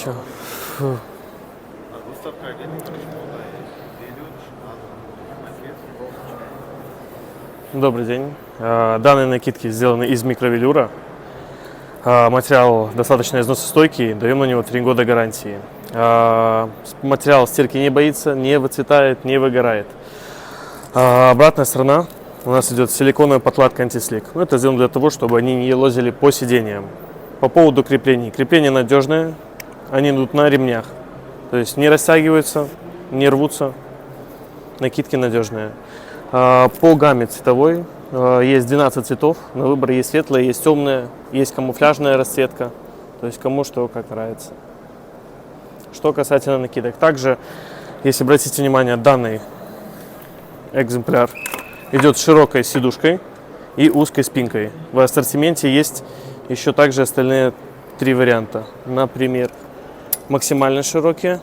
Чё? Фу. Добрый день. Данные накидки сделаны из микровелюра. Материал достаточно износостойкий, даем на него 3 года гарантии. Материал стирки не боится, не выцветает, не выгорает. Обратная сторона у нас идет силиконовая подкладка антислик. Это сделано для того, чтобы они не елозили по сиденьям. По поводу креплений. Крепления надежные, они идут на ремнях. То есть не растягиваются, не рвутся. Накидки надежные. По гамме цветовой есть 12 цветов. На выбор есть светлая, есть темная, есть камуфляжная расцветка. То есть кому что как нравится. Что касательно накидок. Также, если обратите внимание, данный экземпляр идет с широкой сидушкой и узкой спинкой. В ассортименте есть еще также остальные 3 варианта. Например, максимально широкие,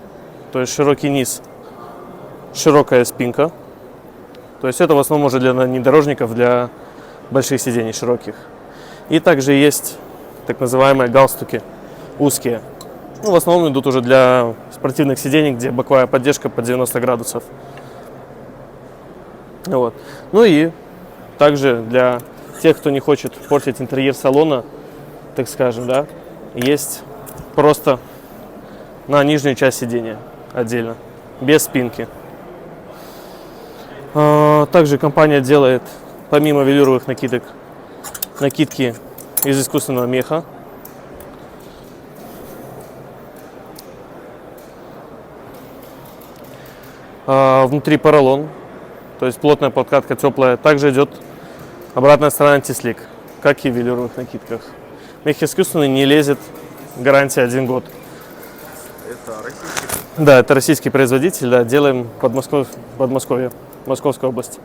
то есть широкий низ, широкая спинка. То есть это в основном уже для внедорожников, для больших сидений широких. И также есть так называемые галстуки, узкие. В основном идут уже для спортивных сидений, где боковая поддержка под 90 градусов. Вот. Ну и также для тех, кто не хочет портить интерьер салона, так скажем, да, есть просто на нижнюю часть сидения отдельно, без спинки. Также компания делает, помимо велюровых накидок, накидки из искусственного меха. Внутри поролон, то есть плотная подкладка, теплая. Также идет обратная сторона антислик, как и в велюровых накидках. Мех искусственный, не лезет, гарантия 1 год. Это российский? Да, это российский производитель, да, делаем Подмосковье, Московская область.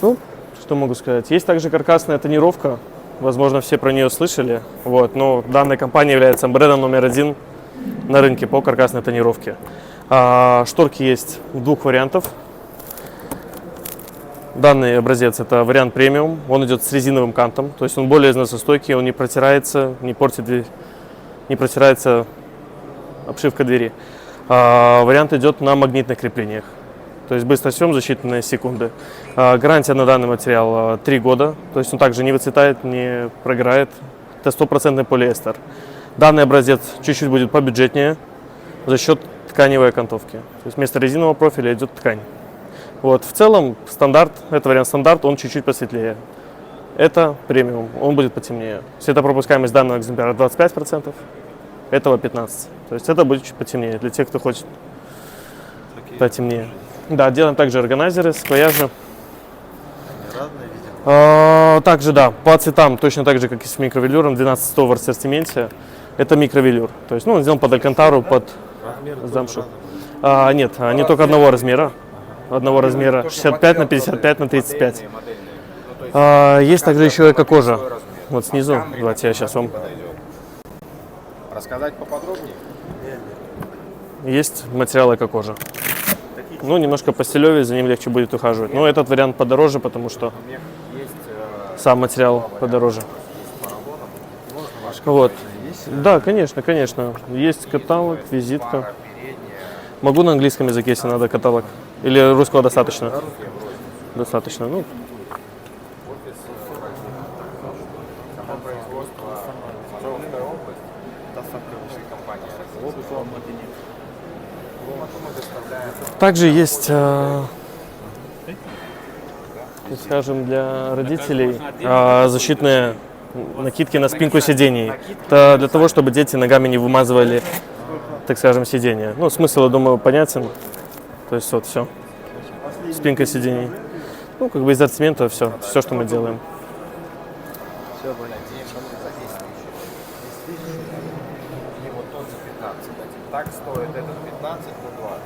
Ну, что могу сказать. Есть также каркасная тонировка, возможно, все про нее слышали. Вот, но данная компания является брендом номер 1 на рынке по каркасной тонировке. Шторки есть 2 вариантов. Данный образец это вариант премиум, он идет с резиновым кантом, то есть он более износостойкий, он не протирается, не портит дверь, не протирается обшивка двери. Вариант идет на магнитных креплениях, то есть быстрый съем за считанные секунды. Гарантия на данный материал 3 года, то есть он также не выцветает, не прогорает, это 100% полиэстер. Данный образец чуть-чуть будет побюджетнее за счет тканевой окантовки, то есть вместо резинового профиля идет ткань. Вот, в целом стандарт, это вариант стандарт, он чуть-чуть посветлее. Это премиум, он будет потемнее. Светопропускаемость данного экземпляра 25%, этого 15%. То есть это будет чуть потемнее для тех, кто хочет потемнее. Да, делаем также органайзеры, саквояжи. Также, да, по цветам точно так же, как и с микровелюром, 12 цветов в ассортименте. Это микровелюр. То есть, ну, он сделан под алькантару, под замшу. Нет, они только одного размера. Одного размера 65 на 55 на 35. Есть также еще эко-кожа. Вот снизу. Давайте я сейчас вам. Рассказать поподробнее? Есть материал эко-кожа. Ну, немножко постелевее, за ним легче будет ухаживать. Но этот вариант подороже, потому что сам материал подороже. Вот. Да, конечно, конечно. Есть каталог, визитка. Могу на английском языке, если надо каталог. Или русского достаточно? Достаточно, ну. Также есть, скажем, для родителей защитные накидки на спинку сидений. Это для того, чтобы дети ногами не вымазывали, так скажем, сиденье. Ну, смысл, я думаю, понятен. То есть вот все. Спинка сидений. Ну, как бы из ассортимента все, что мы делаем. Все, понятно. И вот тот за 15. Так стоит этот 15, то 20.